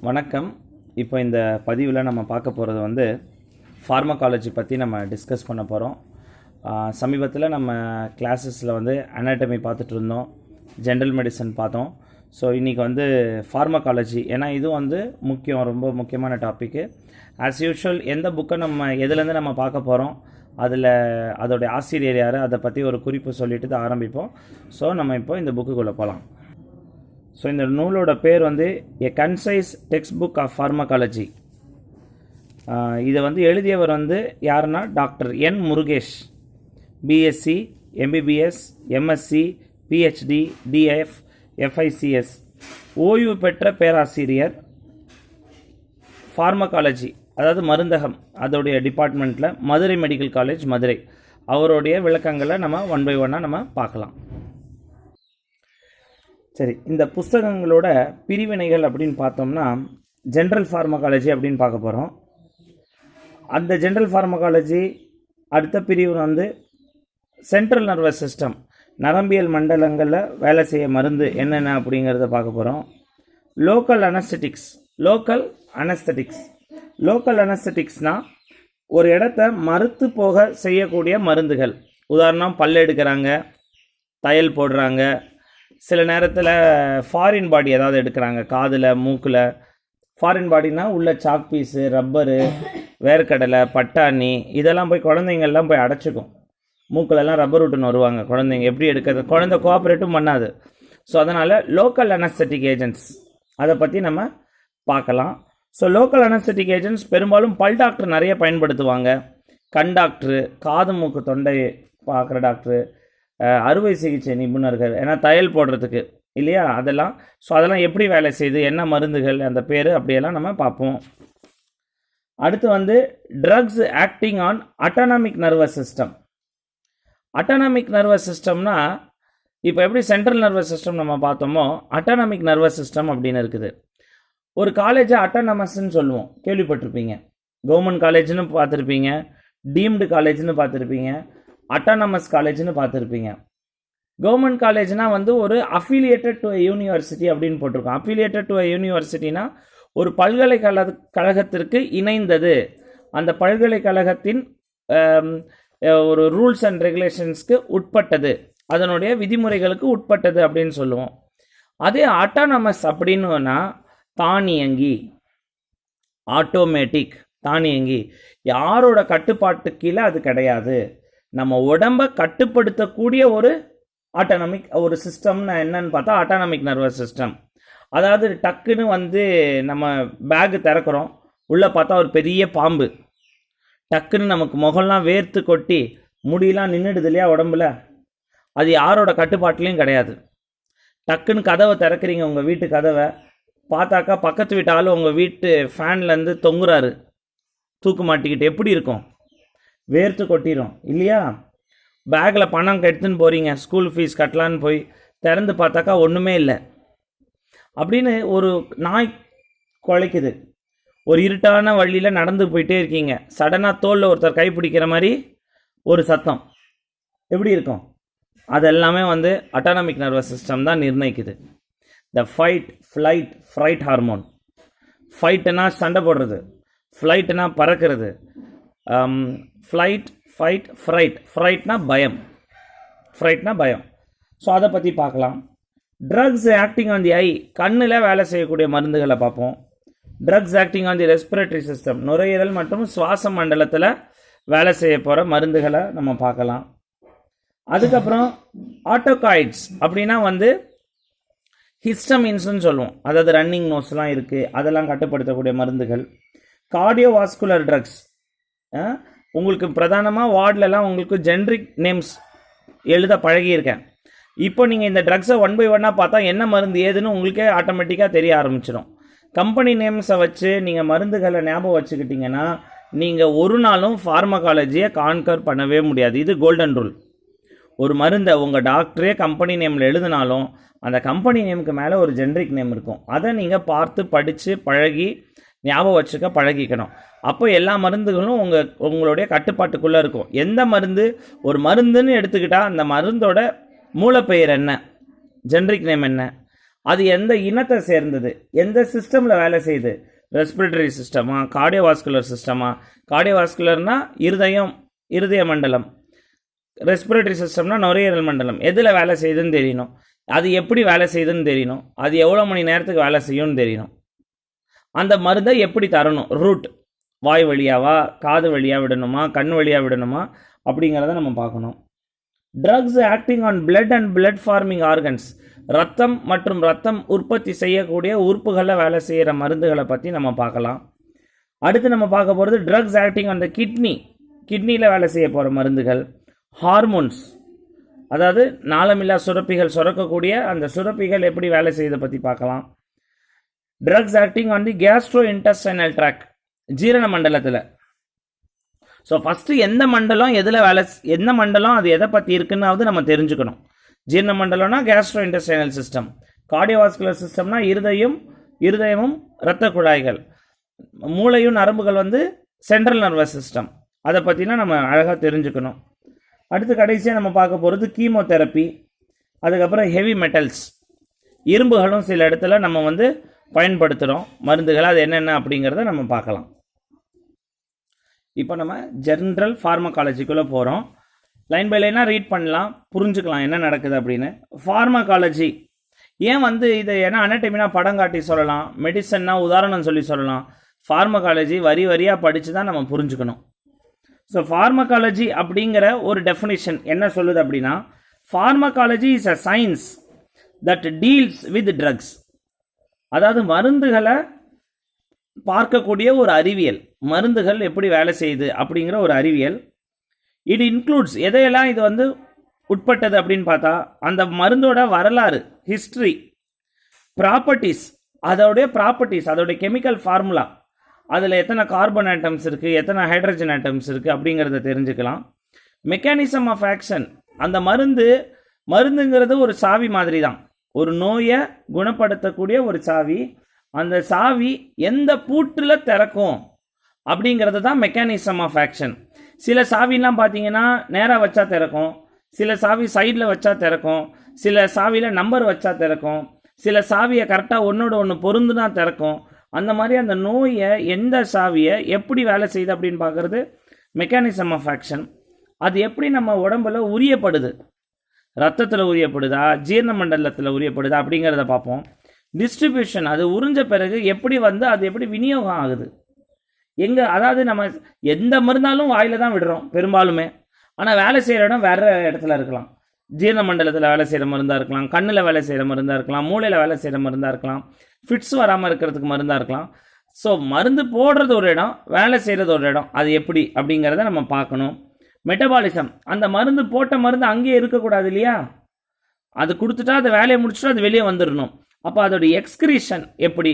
வணக்கம். இப்போ இந்த பதிவில் நம்ம பார்க்க போகிறது வந்து ஃபார்மகாலஜி பற்றி நம்ம டிஸ்கஸ் பண்ண போகிறோம். சமீபத்தில் நம்ம கிளாஸஸில் வந்து அனாட்டமி பார்த்துட்டு இருந்தோம், ஜென்ரல் மெடிசன் பார்த்தோம். ஸோ இன்றைக்கி வந்து ஃபார்மகாலஜி, ஏன்னா இதுவும் வந்து ரொம்ப முக்கியமான டாப்பிக்கு. ஆஸ் யூஷுவல் எந்த புக்கை நம்ம எதுலேருந்து நம்ம பார்க்க போகிறோம், அதில் அதோடைய ஆசிரியர் யார், அதை பற்றி ஒரு குறிப்பு சொல்லிட்டு தான் ஆரம்பிப்போம். ஸோ நம்ம இப்போ இந்த புக்குக்குள்ளே போகலாம். ஸோ இந்த நூலோட பேர் வந்து a concise text book of pharmacology. இதை வந்து எழுதியவர் வந்து யாருன்னா doctor N Murugesh, BSc, MBBS, MSc, PhD, DF, FICS, ஓய்வு பெற்ற பேராசிரியர், ஃபார்மகாலஜி அதாவது மருந்தகம் அதோடைய டிபார்ட்மெண்ட்டில், மதுரை மெடிக்கல் காலேஜ் மதுரை. அவருடைய விளக்கங்களை நம்ம ஒன் பை ஒன்னாக நம்ம பார்க்கலாம். சரி, இந்த புஸ்தகங்களோட பிரிவினைகள் அப்படின்னு பார்த்தோம்னா ஜென்ரல் ஃபார்மகாலஜி அப்படின்னு பார்க்க போகிறோம். அந்த ஜென்ரல் ஃபார்மகாலஜி அடுத்த பிரிவு வந்து சென்ட்ரல் நர்வஸ் சிஸ்டம், நரம்பியல் மண்டலங்களில் வேலை செய்ய மருந்து என்னென்ன அப்படிங்கிறத பார்க்க போகிறோம். லோக்கல் அனஸ்தட்டிக்ஸ்னால் ஒரு இடத்த மறுத்து போக செய்யக்கூடிய மருந்துகள். உதாரணம், பல் எடுக்கிறாங்க, தையல் போடுறாங்க, சில நேரத்தில் ஃபாரின் பாடி ஏதாவது எடுக்கிறாங்க, காதில், மூக்கில். ஃபாரின் பாடினா உள்ள சாக் பீஸு, ரப்பரு, வேர்க்கடலை, பட்டாணி இதெல்லாம் போய் குழந்தைங்கள்லாம் போய் அடைச்சிக்கும். மூக்கிலெல்லாம் ரப்பர் விட்டுன்னு வருவாங்க குழந்தைங்க. எப்படி எடுக்கிறது, குழந்தை கோஆப்ரேட்டும் பண்ணாது. ஸோ அதனால் லோக்கல் அனஸ்தட்டிக் ஏஜென்ட்ஸ் அதை பற்றி நம்ம பார்க்கலாம். ஸோ லோக்கல் அனஸ்தட்டிக் ஏஜென்ட்ஸ் பெரும்பாலும் பல் டாக்டர் நிறைய பயன்படுத்துவாங்க. கண் டாக்டரு, காது மூக்கு தொண்டை பார்க்குற டாக்டரு, அறுவை சிகிச்சை நிபுணர்கள், ஏன்னா தையல் போடுறதுக்கு இல்லையா, அதெல்லாம். ஸோ அதெல்லாம் எப்படி வேலை செய்யுது, என்ன மருந்துகள், அந்த பேர் அப்படியெல்லாம் நம்ம பார்ப்போம். அடுத்து வந்து drugs acting on autonomic nervous system. Autonomic nervous சிஸ்டம்னா இப்போ எப்படி சென்ட்ரல் நர்வஸ் சிஸ்டம் நம்ம பார்த்தோமோ அட்டானமிக் நர்வஸ் சிஸ்டம் அப்படின்னு இருக்குது. ஒரு காலேஜை அட்டானமஸ்ன்னு சொல்லுவோம், கேள்விப்பட்டிருப்பீங்க. கவர்மெண்ட் காலேஜ்னு பார்த்துருப்பீங்க, டீம்டு காலேஜ்னு பார்த்துருப்பீங்க, அட்டானமஸ் காலேஜ்னு பார்த்துருப்பீங்க. கவர்மெண்ட் காலேஜ்னால் வந்து ஒரு அஃபிலியேட்டட் டு யூனிவர்சிட்டி அப்படின்னு போட்டிருக்கோம். அஃபிலியேட்டட் டு யூனிவர்சிட்டினா ஒரு பல்கலைக்கழகத்திற்கு இணைந்தது, அந்த பல்கலைக்கழகத்தின் ஒரு ரூல்ஸ் அண்ட் ரெகுலேஷன்ஸ்க்கு உட்பட்டது, அதனுடைய விதிமுறைகளுக்கு உட்பட்டது அப்படின்னு சொல்லுவோம். அதே அட்டானமஸ் அப்படின்னா தானியங்கி, ஆட்டோமேட்டிக், தானியங்கி, யாரோட கட்டுப்பாட்டு கீழே அது கிடையாது. நம்ம உடம்பை கட்டுப்படுத்தக்கூடிய ஒரு ஆட்டானமிக் ஒரு சிஸ்டம்னு என்னன்னு பார்த்தா ஆட்டானமிக் நர்வஸ் சிஸ்டம். அதாவது டக்குன்னு வந்து நம்ம பேகு திறக்கிறோம், உள்ளே பார்த்தா ஒரு பெரிய பாம்பு, டக்குன்னு நமக்கு முகம்லாம் வேர்த்து கொட்டி முடியெல்லாம் நின்றுடுது இல்லையா உடம்புல, அது யாரோட கட்டுப்பாட்டுலேயும் கிடையாது. டக்குன்னு கதவை திறக்கிறீங்க, உங்கள் வீட்டு கதவை பார்த்தாக்கா பக்கத்து வீட்டு ஆள் உங்கள் வீட்டு ஃபேன்லேருந்து தொங்குறாரு தூக்கு மாட்டிக்கிட்டு, எப்படி இருக்கும், வேர்த்து கொட்டிடும் இல்லையா. பேக்கில் பணம் எடுத்துன்னு போகிறீங்க, ஸ்கூல் ஃபீஸ் கட்டலான்னு போய் திறந்து பார்த்தாக்கா ஒன்றுமே இல்லை அப்படின்னு ஒரு நாய் குலைக்குது. ஒரு இருட்டான வழியில் நடந்து போயிட்டே இருக்கீங்க, சடனாக தோளில் ஒருத்தர் கைப்பிடிக்கிற மாதிரி ஒரு சத்தம், எப்படி இருக்கும். அதெல்லாமே வந்து அட்டானமிக் நர்வஸ் சிஸ்டம் தான் நிர்ணயிக்குது. The fight, flight, fright hormone. ஃபைட்டுனா சண்டை போடுறது, ஃப்ளைட்டுனா பறக்கிறது, ஃப்ளைட், ஃபைட், ஃப்ரைட்னா பயம், பயம். ஸோ அதை பற்றி பார்க்கலாம். Drugs acting on the eye, கண்ணில் வேலை செய்யக்கூடிய மருந்துகளை பார்ப்போம். Drugs acting on the respiratory system, நுரையீரல் மற்றும் சுவாச மண்டலத்தில் வேலை செய்ய போகிற மருந்துகளை நம்ம பார்க்கலாம். அதுக்கப்புறம் ஆட்டோகாய்ட்ஸ் அப்படின்னா வந்து ஹிஸ்டமின்ஸ்னு சொல்லுவோம், அதாவது ரன்னிங் நோஸ்லாம் இருக்குது, அதெல்லாம் கட்டுப்படுத்தக்கூடிய மருந்துகள். கார்டியோவாஸ்குலர் ட்ரக்ஸ், உங்களுக்கு பிரதானமாக வார்டிலலாம் உங்களுக்கு ஜென்ரிக் நேம்ஸ் எழுத பழகியிருக்கேன். இப்போ நீங்கள் இந்த ட்ரக்ஸை ஒன் பை ஒன்னாக பார்த்தா என்ன மருந்து ஏதுன்னு உங்களுக்கே ஆட்டோமேட்டிக்காக தெரிய ஆரம்பிச்சிடும். கம்பெனி நேம்ஸை வச்சு நீங்கள் மருந்துகளை ஞாபகம் வச்சுக்கிட்டிங்கன்னா நீங்கள் ஒரு நாளும் ஃபார்மகாலஜியை கான்கர் பண்ணவே முடியாது. இது கோல்டன் ரூல். ஒரு மருந்தை உங்கள் டாக்டரே கம்பெனி நேமில் எழுதினாலும் அந்த கம்பெனி நேமுக்கு மேலே ஒரு ஜென்ரிக் நேம் இருக்கும், அதை நீங்கள் பார்த்து படித்து பழகி ஞாபகம் வச்சுக்க பழகிக்கணும். அப்போ எல்லா மருந்துகளும் உங்களுடைய கட்டுப்பாட்டுக்குள்ளே இருக்கும். எந்த மருந்து, ஒரு மருந்துன்னு எடுத்துக்கிட்டால் அந்த மருந்தோட மூலப்பெயர் என்ன, ஜென்ரிக் நேம் என்ன, அது எந்த இனத்தை சேர்ந்தது, எந்த சிஸ்டமில் வேலை செய்யுது, ரெஸ்பிரேட்டரி சிஸ்டமா, கார்டியோவாஸ்குலர் சிஸ்டமா. கார்டியோவாஸ்குலர்னா இருதய மண்டலம், ரெஸ்பிரேட்டரி சிஸ்டம்னா நுரையீரல் மண்டலம். எதில் வேலை செய்யுதுன்னு தெரியணும், அது எப்படி வேலை செய்யுதுன்னு தெரியணும், அது எவ்வளோ மணி நேரத்துக்கு வேலை செய்யும்னு தெரியணும். அந்த மருந்தை எப்படி தரணும், ரூட் வாய் வழியாவா, காது வழியாக விடணுமா, கண் வழியாக விடணுமா, அப்படிங்கிறத நம்ம பார்க்கணும். Drugs acting on blood and blood forming organs, ரத்தம் மற்றும் ரத்தம் உற்பத்தி செய்யக்கூடிய உறுப்புகளில் வேலை செய்கிற மருந்துகளை பற்றி நம்ம பார்க்கலாம். அடுத்து நம்ம பார்க்க போகிறது ட்ரக்ஸ் ஆக்டிங் ஆன் த கிட்னியில் வேலை செய்ய போகிற மருந்துகள். ஹார்மோன்ஸ், அதாவது நாளமில்லா சுரப்பிகள் சுரக்கக்கூடிய அந்த சுரப்பிகள் எப்படி வேலை செய்யறதை பற்றி பார்க்கலாம். Drugs acting on the gastrointestinal tract, ஜீரண மண்டலத்தில். ஸோ ஃபஸ்ட்டு எந்த மண்டலம் எந்த மண்டலம் அது எதை பற்றி இருக்குன்னு நம்ம தெரிஞ்சுக்கணும். ஜீரண மண்டலம்னா கேஸ்ட்ரோ இன்டெஸ்டைனல் சிஸ்டம், கார்டியோவாஸ்குலர் சிஸ்டம்னா இருதயமும் இரத்த குழாய்கள், மூளையும் நரம்புகள் சென்ட்ரல் நர்வஸ் சிஸ்டம். அதை பற்றினா நம்ம அழகாக தெரிஞ்சுக்கணும். அடுத்து கடைசியாக நம்ம பார்க்க போகிறது கீமோதெரப்பி, அதுக்கப்புறம் ஹெவி மெட்டல்ஸ், இரும்புகளும் சில இடத்துல நம்ம பயன்படுத்துகிறோம் மருந்துகள், அது என்னென்ன அப்படிங்கிறத நம்ம பார்க்கலாம். இப்போ நம்ம ஜென்ரல் ஃபார்மகாலஜிக்குள்ளே போகிறோம். லைன் பை லைனாக ரீட் பண்ணலாம், புரிஞ்சுக்கலாம் என்ன நடக்குது அப்படின்னு. ஃபார்மகாலஜி ஏன் இதை ஏன்னா அனட்டமினா படம் காட்டி சொல்லலாம், மெடிசன்னா உதாரணம் சொல்லலாம். ஃபார்மகாலஜி வரி வரியாக படித்து தான் நம்ம புரிஞ்சுக்கணும். ஸோ ஃபார்மகாலஜி அப்படிங்கிற ஒரு டெஃபினிஷன் என்ன சொல்லுது அப்படின்னா, pharmacology is a science that deals with drugs. அதாவது மருந்துகளை பார்க்கக்கூடிய ஒரு அறிவியல், மருந்துகள் எப்படி வேலை செய்யுது அப்படிங்கிற ஒரு அறிவியல். இட் இன்க்ளூட்ஸ் எதையெல்லாம் இது உட்பட்டது அப்படின்னு பார்த்தா, அந்த மருந்தோட வரலாறு, ஹிஸ்ட்ரி, ப்ராப்பர்ட்டிஸ், அதோடைய கெமிக்கல் ஃபார்முலா, அதில் எத்தனை கார்பன் ஆட்டம்ஸ் இருக்குது, எத்தனை ஹைட்ரஜன் ஆட்டம்ஸ் இருக்குது அப்படிங்கிறத தெரிஞ்சுக்கலாம். மெக்கானிசம் ஆஃப் ஆக்ஷன், அந்த மருந்துங்கிறது ஒரு சாவி மாதிரி தான், ஒரு நோயை குணப்படுத்தக்கூடிய ஒரு சாவி. அந்த சாவி எந்த பூட்டில் திறக்கும் அப்படிங்கிறது தான் மெக்கானிசம் ஆஃப் ஆக்ஷன். சில சாவிலாம் பார்த்தீங்கன்னா நேராக வச்சா திறக்கும், சில சாவி சைடில் வச்சா திறக்கும், சில சாவியில் நம்பர் வச்சா திறக்கும், சில சாவியை கரெக்டாக ஒன்றோட ஒன்று பொருந்துனா திறக்கும். அந்த மாதிரி அந்த நோயை எந்த சாவியை எப்படி வேலை செய்யுது அப்படின்னு பார்க்குறது மெக்கானிசம் ஆஃப் ஆக்ஷன். அது எப்படி நம்ம உடம்புல உரியப்படுது, ரத்தத்தில் உரியப்படுதா, ஜீரண மண்டலத்தில் உரியப்படுதா அப்படிங்கிறத பார்ப்போம். டிஸ்ட்ரிபியூஷன், அது உறிஞ்ச பிறகு எப்படி அது எப்படி விநியோகம் ஆகுது, அதாவது நம்ம எந்த மருந்தாலும் வாயில் தான் விடுறோம் பெரும்பாலுமே, ஆனால் வேலை செய்கிற இடம் வேறு இடத்துல இருக்கலாம். ஜீரண மண்டலத்தில் வேலை செய்கிற மருந்தாக இருக்கலாம், கண்ணில் வேலை செய்கிற மருந்தாக இருக்கலாம், மூளையில் வேலை செய்கிற மருந்தாக இருக்கலாம், ஃபிட்ஸ் வராமல் இருக்கிறதுக்கு மருந்தாக இருக்கலாம். ஸோ மருந்து போடுறது ஒரு இடம், வேலை செய்கிறது ஒரு இடம், அது எப்படி அப்படிங்கிறத நம்ம பார்க்கணும். மெட்டபாலிசம், அந்த மருந்து போட்ட மருந்து அங்கேயே இருக்கக்கூடாது இல்லையா, அது கொடுத்துட்டா அந்த வேலையை முடிச்சுட்டா அது வெளியே வந்துடணும். அப்போ அதோடைய எக்ஸ்கிரீஷன் எப்படி,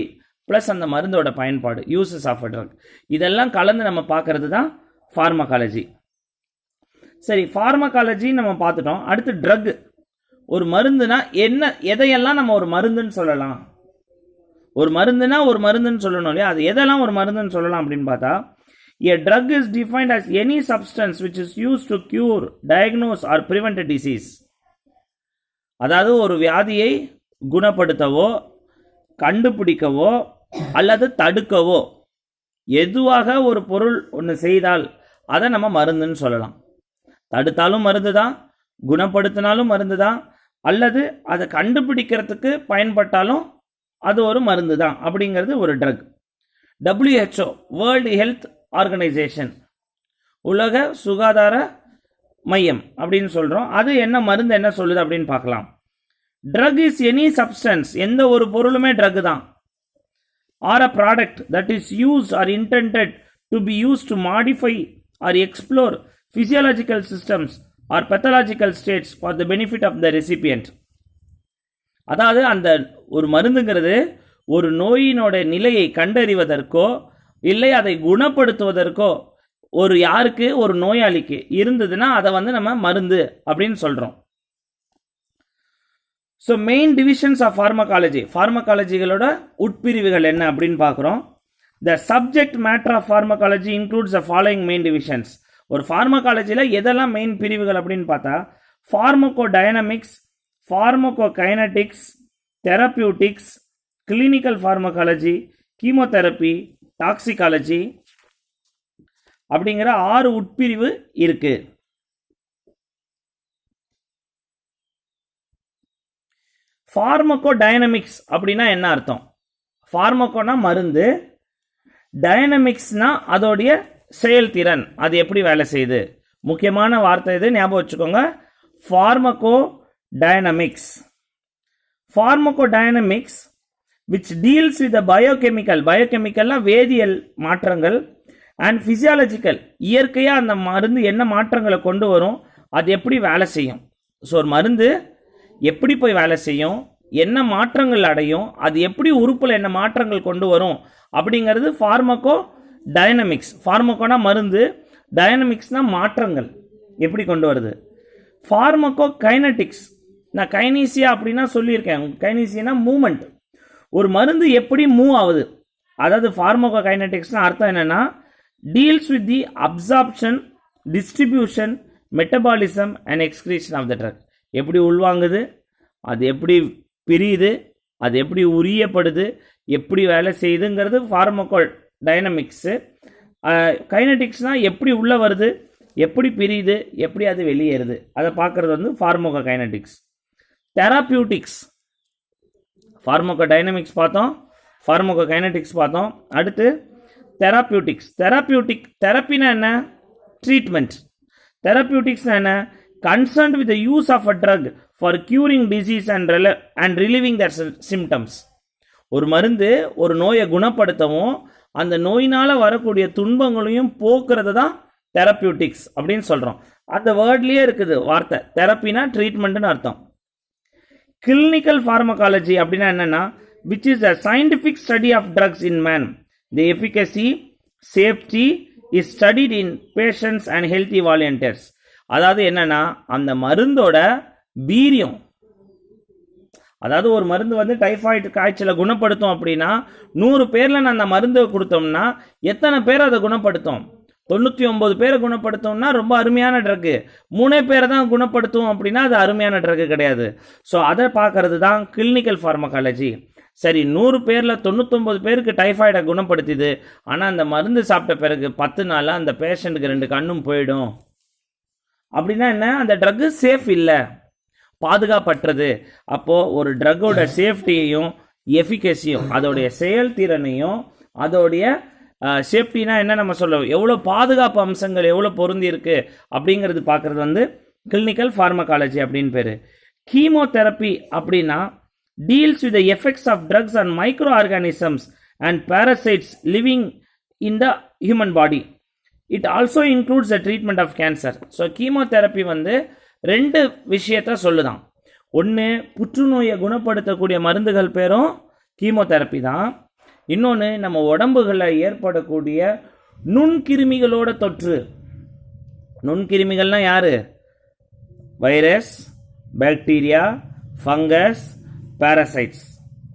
ப்ளஸ் அந்த மருந்தோட பயன்பாடு, யூசஸ் ஆஃப் அ ட்ரக், இதெல்லாம் கலந்து நம்ம பார்க்கறது தான் ஃபார்மகாலஜி. சரி, ஃபார்மகாலஜி நம்ம பார்த்துட்டோம். அடுத்து ட்ரக், ஒரு மருந்துனா எதையெல்லாம் நம்ம ஒரு மருந்துன்னு சொல்லலாம், ஒரு மருந்துனா ஒரு மருந்துன்னு சொல்லணும் இல்லையா, அது எதெல்லாம் ஒரு மருந்துன்னு சொல்லலாம் அப்படின்னு பார்த்தா, a drug is defined as any substance which is used to cure, diagnose or prevent a disease. அதாவது ஒரு வியாதியை குணப்படுத்தவோ, கண்டுபிடிக்கவோ அல்லது தடுக்கவோ எதுவாக ஒரு பொருள் ஒன்று செய்தால் அதை நம்ம மருந்துன்னு சொல்லலாம். தடுத்தாலும் மருந்து தான், குணப்படுத்தினாலும் மருந்து தான், அல்லது அதை கண்டுபிடிக்கிறதுக்கு பயன்பட்டாலும் அது ஒரு மருந்து தான் அப்படிங்கிறது ஒரு drug. WHO, world health organisation, உலக சுகாதார மையம் அப்படின்னு சொல்கிறோம். அது என்ன மருந்து என்ன சொல்லுது அப்படின்னு பார்க்கலாம். ட்ரக் இஸ் எனி சப்ஸ்டன்ஸ், எந்த ஒரு பொருளுமே ட்ரக் தான். Or a product that is used or intended to be used to modify or explore physiological systems or pathological states for the benefit of the recipient. அதாவது அந்த ஒரு மருந்துங்கிறது ஒரு நோயினோட நிலையை கண்டறிவதற்கோ இல்லை அதை குணப்படுத்துவதற்கோ ஒரு யாருக்கு, ஒரு நோயாளிக்கு இருந்ததுன்னா அதை நம்ம மருந்து அப்படின்னு சொல்கிறோம். So main divisions of pharmacology, ஃபார்மகாலஜிகளோட உட்பிரிவுகள் என்ன அப்படின்னு பார்க்குறோம். The subject matter of pharmacology includes the following main divisions. ஒரு ஃபார்மகாலஜியில் எதெல்லாம் மெயின் பிரிவுகள் அப்படின்னு பார்த்தா, pharmacodynamics, pharmacokinetics, therapeutics, clinical pharmacology, chemotherapy, toxicology அப்படிங்கிற 6 உட்பிரிவு இருக்கு. ஃபார்மகோ டைனமிக்ஸ் அப்படின்னா என்ன அர்த்தம்? ஃபார்மகோனா மருந்து, டைனமிக்ஸ்னா அதோடைய செயல்திறன், அது எப்படி வேலை செய்யுது. முக்கியமான வார்த்தை இது, ஞாபகம் வச்சுக்கோங்க. Pharmaco dynamics. Pharmaco dynamics which deals with the பயோகெமிக்கல்னா வேதியியல் மாற்றங்கள், அண்ட் பிசியாலஜிக்கல், இயற்கையாக அந்த மருந்து என்ன மாற்றங்களை கொண்டு வரும், அது எப்படி வேலை செய்யும். ஸோ ஒரு மருந்து எப்படி போய் வேலை செய்யும், என்ன மாற்றங்கள் அடையும், அது எப்படி உறுப்பில் என்ன மாற்றங்கள் கொண்டு வரும் அப்படிங்கிறது ஃபார்மகோ டைனமிக்ஸ். ஃபார்மகோனா மருந்து, டைனமிக்ஸ்னா மாற்றங்கள் எப்படி கொண்டு வருது. ஃபார்மகோ கைனட்டிக்ஸ், நான் கைனீசியா அப்படின்னா சொல்லியிருக்கேன். கைனீசியானா மூமெண்ட், ஒரு மருந்து எப்படி மூவ் ஆகுது. அதாவது ஃபார்மகோ கைனட்டிக்ஸ்னா அர்த்தம் என்னன்னா, deals with the absorption, distribution, metabolism and excretion of the drug. எப்படி உள்வாங்குது, அது எப்படி பிரியுது, அது எப்படி உரியப்படுது, எப்படி வேலை செய்யுதுங்கிறது ஃபார்மகோ டைனமிக்ஸு. கைனட்டிக்ஸ்னால் எப்படி உள்ளே வருது, எப்படி பிரியுது, எப்படி அது வெளியேறுது, அதை பார்க்குறது வந்து pharmacokinetics. Therapeutics, pharmacodynamics பார்த்தோம், ஃபார்மகோ கைனட்டிக்ஸ் பார்த்தோம். அடுத்து தெராப்பியூட்டிக்ஸ். தெரப்பினா என்ன? ட்ரீட்மெண்ட். தெராப்பியூட்டிக்ஸ்னா என்ன? Concerned with the use of a drug for curing disease and relieving their symptoms. ஒரு மருந்து ஒரு நோயை குணப்படுத்தவும் அந்த நோயினால் வரக்கூடிய துன்பங்களையும் போக்குறது தான் தெரப்பியூட்டிக்ஸ் அப்படின்னு சொல்கிறோம். அந்த வேர்ட்லேயே இருக்குது வார்த்தை. தெரப்பினா ட்ரீட்மெண்ட்னு அர்த்தம். கிளினிக்கல் ஃபார்மகாலஜி அப்படின்னா என்னென்னா, which is a scientific study of drugs in man. The efficacy, safety is studied in patients and healthy volunteers. அதாவது என்னென்னா, அந்த மருந்தோட வீரியம், அதாவது ஒரு மருந்து வந்து டைஃபாய்டு காய்ச்சலை குணப்படுத்தும் அப்படின்னா 100 பேரில் நான் அந்த மருந்து கொடுத்தோம்னா எத்தனை பேர் அதை குணப்படுத்தும்? 99 பேரை குணப்படுத்தோம்னா ரொம்ப அருமையான ட்ரக்கு. 3 பேரை தான் குணப்படுத்தும் அப்படின்னா அது அருமையான ட்ரக்கு கிடையாது. ஸோ அதை பார்க்கறது தான் கிளினிக்கல் ஃபார்மகாலஜி. சரி, 100 பேரில் 99 பேருக்கு டைஃபாய்டை குணப்படுத்திது, ஆனால் அந்த மருந்து சாப்பிட்ட பிறகு 10 நாளில் அந்த பேஷண்ட்டுக்கு 2 கண்ணும் போயிடும் அப்படின்னா என்ன? அந்த ட்ரக்கு சேஃப் இல்லை, பாதுகாப்பற்றது. அப்போது ஒரு ட்ரக்கோட சேஃப்டியையும் எஃபிகசியும், அதோடைய செயல்திறனையும், அதோடைய சேஃப்டினா என்ன நம்ம சொல்லுவோம், எவ்வளோ பாதுகாப்பு அம்சங்கள் எவ்வளோ பொருந்தி இருக்கு அப்படிங்கிறது பார்க்குறது வந்து கிளினிக்கல் ஃபார்மகாலஜி அப்படின்னு பேர். கீமோதெரப்பி அப்படின்னா deals with the effects of drugs and microorganisms and parasites living in the human body. It also includes the treatment of cancer. So chemotherapy வந்து 2 விஷயத்த சொல்லுதான். ஒன்று, புற்றுநோயை குணப்படுத்தக்கூடிய மருந்துகள் பேரும் கீமோதெரப்பி தான். இன்னொன்று, நம்ம உடம்புகளில் ஏற்படக்கூடிய நுண்கிருமிகளோட தொற்று. நுண்கிருமிகள்லாம் யார்? Virus, bacteria, fungus, parasites.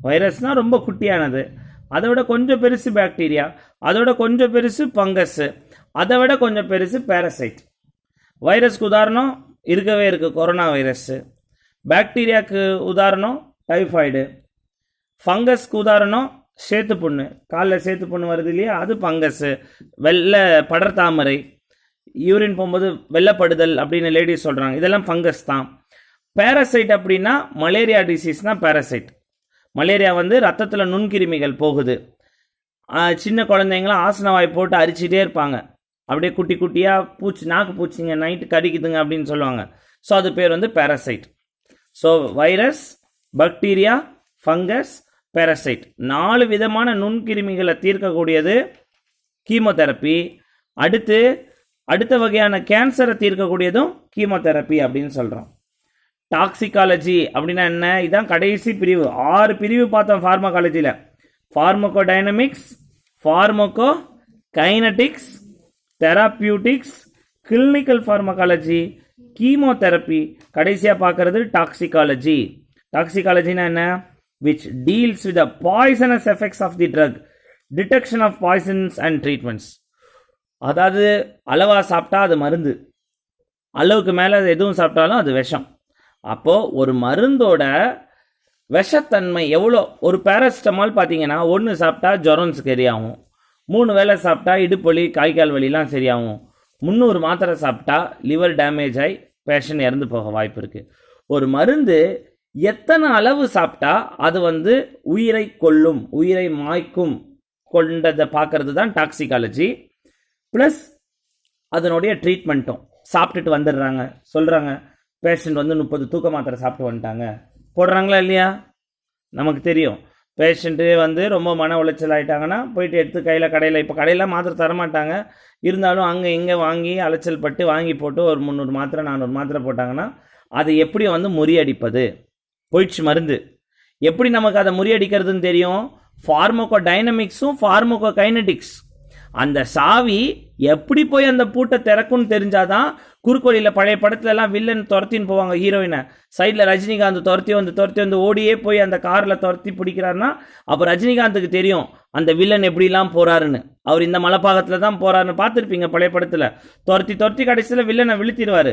வைரஸ்னால் ரொம்ப குட்டியானது, அதை விட கொஞ்சம் பெருசு பாக்டீரியா, அதோட கொஞ்சம் பெருசு ஃபங்கஸ்ஸு, அதை விட கொஞ்சம் பெருசு பாரசைட். வைரஸ்க்கு உதாரணம் இருக்கவே இருக்குது, கொரோனா வைரஸ்ஸு. பாக்டீரியாவுக்கு உதாரணம் டைஃபாய்டு. ஃபங்கஸ்க்கு உதாரணம் சேத்து புண்ணு, காலில் சேத்து புண்ணு வருது இல்லையா, அது ஃபங்கஸ்ஸு. வெள்ளை படர்தாமரை, யூரின் போகும்போது வெள்ளைப்படுதல் அப்படின்னு லேடிஸ் சொல்கிறாங்க, இதெல்லாம் ஃபங்கஸ் தான். பேரசைட் அப்படின்னா மலேரியா டிசீஸ்னால் பேரசைட். மலேரியா வந்து ரத்தத்தில் நுண்கிருமிகள் போகுது. சின்ன குழந்தைங்களாம் ஆசனவாய் போட்டு அரிச்சிட்டே இருப்பாங்க, அப்படியே குட்டி குட்டியாக பூச்சி, நாக்கு பூச்சிங்க நைட்டு கடிக்குதுங்க அப்படின்னு சொல்லுவாங்க. ஸோ அது பேர் வந்து parasite. So virus, bacteria, fungus, parasite, 4 விதமான நுண்கிருமிகளை தீர்க்கக்கூடியது கீமோதெரப்பி. அடுத்த வகையான கேன்சரை தீர்க்கக்கூடியதும் கீமோதெரப்பி அப்படின்னு சொல்கிறோம். டாக்சிகாலஜி அப்படின்னா என்ன? இதுதான் கடைசி பிரிவு. 6 பிரிவு பார்த்தோம் ஃபார்மகாலஜியில். Pharmacodynamics, pharmacokinetics, therapeutics, clinical pharmacology, chemotherapy, கடைசியாக பார்க்கறது டாக்சிகாலஜி. டாக்சிகாலஜினா என்ன? which deals with the poisonous effects of the drug, detection of poisons and treatments. அதாவது அளவாக சாப்பிட்டா அது மருந்து, அளவுக்கு மேலே அது எதுவும் சாப்பிட்டாலும் அது விஷம். அப்போது ஒரு மருந்தோட விஷத்தன்மை எவ்வளோ. ஒரு பேராசிட்டமால் பார்த்தீங்கன்னா 1 சாப்பிட்டா ஜுரம் சரியாகும், 3 வேளை சாப்பிட்டா இடுப்பொலி காய்கால் வலிலாம் சரியாகும், 300 மாத்திரை சாப்பிட்டா லிவர் டேமேஜ் ஆகி பேஷண்ட் இறந்து போக வாய்ப்பு இருக்குது. ஒரு மருந்து எத்தனை அளவு சாப்பிட்டா அது வந்து உயிரை கொல்லும், உயிரை மாய்க்கும் கொண்டதை பார்க்கறது தான் டாக்ஸிகாலஜி. ப்ளஸ் அதனுடைய ட்ரீட்மெண்ட்டும். சாப்பிட்டுட்டு வந்துடுறாங்க, சொல்கிறாங்க பேஷண்ட் வந்து 30 தூக்க மாத்திரை சாப்பிட்டு வந்துட்டாங்க, போடுறாங்களா இல்லையா? நமக்கு தெரியும். பேஷண்ட்டு வந்து ரொம்ப மன உளைச்சல் ஆகிட்டாங்கன்னா போயிட்டு எடுத்து கடையில் இப்போ கடையில் மாத்திரை தரமாட்டாங்க, இருந்தாலும் அங்கே இங்கே வாங்கி அலைச்சல் பட்டு வாங்கி போட்டு ஒரு 300 மாத்திரை 400 மாத்திரை போட்டாங்கன்னா அது எப்படி வந்து முறியடிப்பது? போயிடுச்சு மருந்து. எப்படி நமக்கு அதை முறியடிக்கிறதுன்னு தெரியும்? ஃபார்மோகோ டைனமிக்ஸும் ஃபார்மோகோ கைனடிக்ஸ். அந்த சாவி எப்படி போய் அந்த பூட்டை திறக்கும்னு தெரிஞ்சாதான். குறுக்கோழியில் பழைய படத்துலலாம் வில்லன் துரத்தின்னு போவாங்க ஹீரோயினை, சைடில் ரஜினிகாந்த் துரத்தி வந்து ஓடியே போய் அந்த காரில் துரத்தி பிடிக்கிறாருன்னா அப்போ ரஜினிகாந்துக்கு தெரியும் அந்த வில்லன் எப்படிலாம் போகிறாருன்னு. அவர் இந்த மலைப்பாகத்தில் தான் போகிறாருன்னு பார்த்துருப்பீங்க பழைய படத்தில். துரத்தி கடைசியில் வில்லனை விழுத்திடுவார்.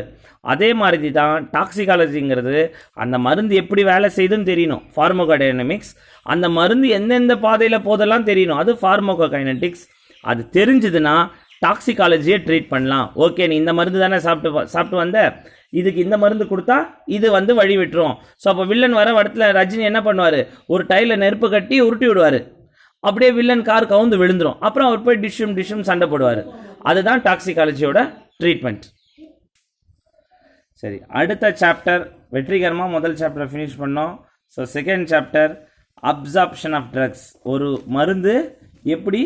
அதே மாதிரி தான் டாக்ஸிகாலஜிங்கிறது. அந்த மருந்து எப்படி வேலை செய்யுதுன்னு தெரியணும், ஃபார்மோகோடைனமிக்ஸ். அந்த மருந்து எந்தெந்த பாதையில் போதெல்லாம் தெரியணும், அது ஃபார்மோகோகைனடிக்ஸ். அது தெரிஞ்சதுன்னா டாக்ஸிகாலஜியை ட்ரீட் பண்ணலாம். ஓகே, நீ இந்த மருந்து தானே சாப்பிட்டு வந்த, இதுக்கு இந்த மருந்து கொடுத்தா இது வந்து வழி விட்டுரும். ஸோ அப்போ வில்லன் வர இடத்துல ரஜினி என்ன பண்ணுவார், ஒரு டைலில் நெருப்பு கட்டி உருட்டி விடுவார், அப்படியே வில்லன் கார் கவுந்து விழுந்துடும். அப்புறம் அவர் போய் டிஷ்ஷும் சண்டை போடுவார். அதுதான் டாக்ஸிகாலஜியோட ட்ரீட்மெண்ட். சரி, அடுத்த சாப்டர் வெற்றிகரமாக முதல் சாப்டர் ஃபினிஷ் பண்ணோம். So second chapter absorption of drugs. ஒரு மருந்து எப்படி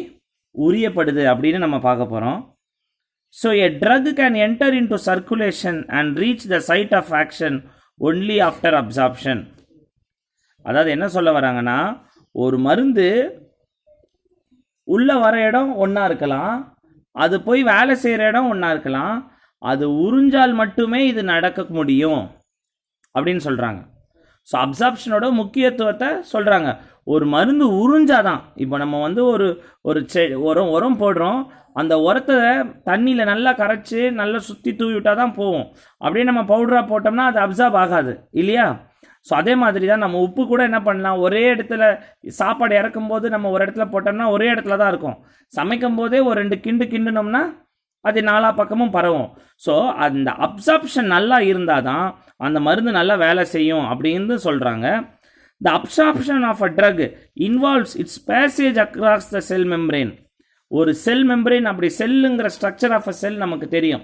உரியப்படுது அப்படின்னு நம்ம பார்க்க போகிறோம். So a drug can enter into circulation and reach the site of action only after absorption. அதாவது என்ன சொல்ல வராங்கன்னா, ஒரு மருந்து உள்ளே வர இடம் ஒன்றா இருக்கலாம், அது போய் வேலை செய்கிற இடம் ஒன்றா இருக்கலாம், அது உறிஞ்சால் மட்டுமே இது நடக்க முடியும் அப்படின்னு சொல்கிறாங்க. ஸோ அப்சார்ப்ஷனோட முக்கியத்துவத்தை சொல்கிறாங்க. ஒரு மருந்து உறிஞ்சாதான். இப்போ நம்ம வந்து ஒரு உரம் போடுறோம், அந்த உரத்தை தண்ணியில் நல்லா கரைச்சி நல்லா சுற்றி தூவி விட்டால் தான் போகும். அப்படியே நம்ம பவுடராக போட்டோம்னா அது அப்சார்ப் ஆகாது இல்லையா? ஸோ அதே மாதிரி தான் நம்ம உப்பு கூட என்ன பண்ணலாம், ஒரே இடத்துல சாப்பாடு இறக்கும் போது நம்ம ஒரு இடத்துல போட்டோம்னா ஒரே இடத்துல தான் இருக்கும். சமைக்கும் போதே ஒரு 2 கிண்டுனோம்னா அது 4 பக்கமும் பரவும். ஸோ அந்த அப்சார்ப்ஷன் நல்லா இருந்தால் தான் அந்த மருந்து நல்லா வேலை செய்யும் அப்படின்னு சொல்கிறாங்க. The absorption of a drug involves its passage across the cell membrane. ஒரு செல் மெம்பரேன், அப்படி செல்லுங்கிற ஸ்ட்ரக்சர் ஆஃப் அ செல் நமக்கு தெரியும்.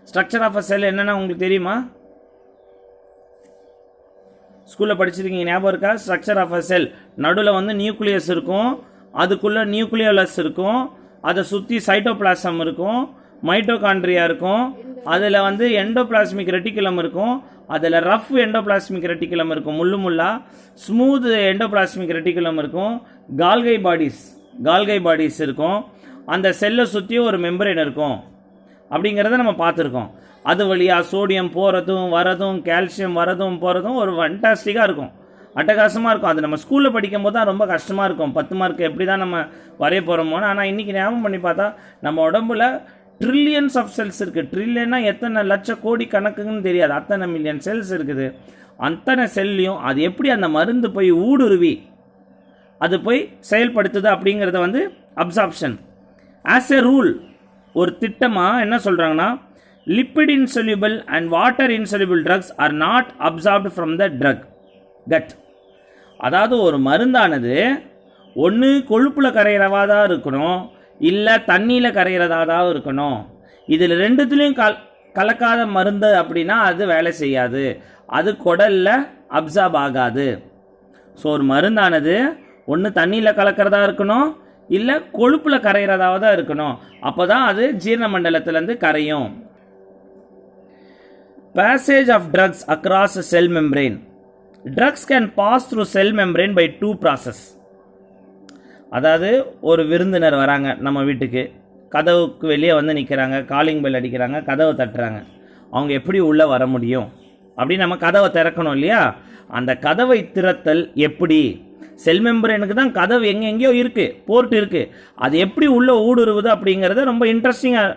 ஸ்ட்ரக்சர் ஆஃப் அ செல் என்னன்னா உங்களுக்கு தெரியுமா? ஸ்கூலில் படிச்சிருக்கீங்க, ஞாபகம் இருக்கா? ஸ்ட்ரக்சர் ஆஃப் அ செல் நடுவில் வந்து நியூக்ளியஸ் இருக்கும், அதுக்குள்ளே நியூக்ளியோலஸ் இருக்கும், அதை சுற்றி சைட்டோபிளாசம் இருக்கும், மைட்டோகாண்ட்ரியா இருக்கும், அதில் வந்து எண்டோபிளாஸ்மிக் ரெட்டிகுலம் இருக்கும், அதில் ரஃப் எண்டோபிளாஸ்மிக் ரெட்டிகுலம் இருக்கும், முள்ளா ஸ்மூத் எண்டோபிளாஸ்மிக் ரெட்டிகுலம் இருக்கும், கால்கை பாடிஸ் இருக்கும், அந்த செல்லை சுற்றி ஒரு மெம்பரேன் இருக்கும். அப்படிங்கிறத நம்ம பார்த்துருக்கோம். அது வழியாக சோடியம் போகிறதும் வரதும், கால்சியம் வரதும் போகிறதும் ஒரு ஃபண்டாஸ்டிக்காக இருக்கும், அட்டகாசமாக இருக்கும். அது நம்ம ஸ்கூலில் படிக்கும் போது தான் ரொம்ப கஷ்டமாக இருக்கும். 10 மார்க் எப்படி தான் நம்ம வரைய போகிறோமோன்னு. ஆனால் இன்றைக்கி ஞாபகம் பண்ணி பார்த்தா நம்ம உடம்புல ட்ரில்லியன்ஸ் ஆஃப் செல்ஸ் இருக்குது. ட்ரில்லியன்னா எத்தனை லட்ச கோடி கணக்குன்னு தெரியாது, அத்தனை மில்லியன் செல்ஸ் இருக்குது. அத்தனை செல்லையும் அது எப்படி அந்த மருந்து போய் ஊடுருவி அது போய் செயல்படுத்துது அப்படிங்கிறத வந்து அப்சார்ப்ஷன். ஆஸ் எ ரூல், ஒரு திட்டமாக என்ன சொல்கிறாங்கன்னா, lipid insoluble and water insoluble drugs are not absorbed from the gut. அதாவது ஒரு மருந்தானது ஒன்று கொழுப்பில் கரைகிறவா தான் இருக்கணும், இல்லை தண்ணியில் கரைகிறதா தான் இருக்கணும். இதில் ரெண்டுத்துலேயும் கலக்காத மருந்து அப்படின்னா அது வேலை செய்யாது, அது குடலில் அப்சார்ப் ஆகாது. ஸோ ஒரு மருந்தானது ஒன்று தண்ணியில் கலக்கிறதா இருக்கணும், இல்லை கொழுப்பில் கரைகிறதாக தான் இருக்கணும். அப்போ தான் அது ஜீரண மண்டலத்திலேருந்து கரையும். Passage of drugs across a cell membrane. Drugs can pass through cell membrane by 2 process. அதாவது ஒரு விருந்தினர் வராங்க நம்ம வீட்டுக்கு, கதவுக்கு வெளியே வந்து நிற்கிறாங்க, காலிங் பெல் அடிக்கிறாங்க, கதவை தட்டுறாங்க. அவங்க எப்படி உள்ளே வர முடியும் அப்படின்னு நம்ம கதவை திறக்கணும் இல்லையா? அந்த கதவை திறத்தல் எப்படி? செல் மெம்பரேனுக்கு தான் கதவு எங்கெங்கேயோ இருக்குது, போர்ட் இருக்குது, அது எப்படி உள்ளே ஊடுருவுது அப்படிங்கிறத ரொம்ப இன்ட்ரெஸ்டிங்காக